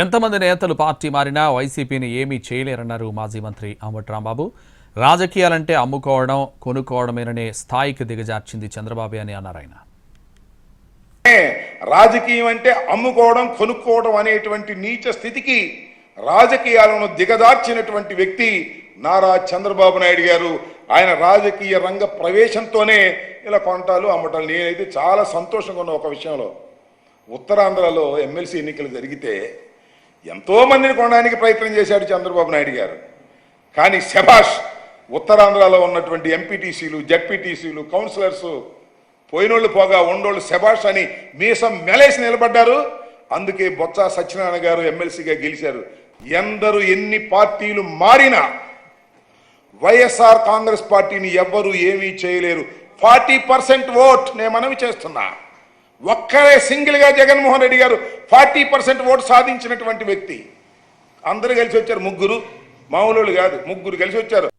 ఎంతమంది నేతలు పార్టీ మారినా వైసీపీని ఏమీ చేయలేరన్నారు మాజీ మంత్రి అంబటి రాంబాబు. రాజకీయాలంటే అమ్ముకోవడం, కొనుక్కోవడమేననే స్థాయికి దిగజార్చింది చంద్రబాబు అని అన్నారు ఆయన. రాజకీయం అంటే అమ్ముకోవడం, కొనుక్కోవడం అనేటువంటి నీచ స్థితికి రాజకీయాలను దిగజార్చినటువంటి వ్యక్తి నారా చంద్రబాబు నాయుడు గారు. ఆయన రాజకీయ రంగ ప్రవేశంతోనే ఇలా కొంటాలు అమ్మటాలు. నేనైతే చాలా సంతోషంగా ఉన్న ఒక విషయంలో, ఉత్తరాంధ్రలో ఎమ్మెల్సీ ఎన్నికలు జరిగితే ఎంతోమందిని కొనడానికి ప్రయత్నం చేశాడు చంద్రబాబు నాయుడు గారు. కానీ శభాష్, ఉత్తరాంధ్రలో ఉన్నటువంటి ఎంపీటీసీలు, జడ్పీటీసీలు, కౌన్సిలర్స్ పోయినోళ్ళు పోగా ఉండోళ్ళు శభాష్ అని మీసం మెలేసి నిలబడ్డారు. అందుకే బొత్స సత్యనారాయణ గారు ఎమ్మెల్సీగా గెలిచారు. ఎందరు ఎన్ని పార్టీలు మారినా వైఎస్ఆర్ కాంగ్రెస్ పార్టీని ఎవ్వరూ ఏమీ చేయలేరు. 40% ఓట్ నేను మనవి చేస్తున్నా. ఒక్కరే సింగిల్గా జగన్మోహన్ రెడ్డి గారు 40% ఓటు సాధించినటువంటి వ్యక్తి. అందరూ కలిసి వచ్చారు, ముగ్గురు, మామూలు కాదు, ముగ్గురు కలిసి వచ్చారు.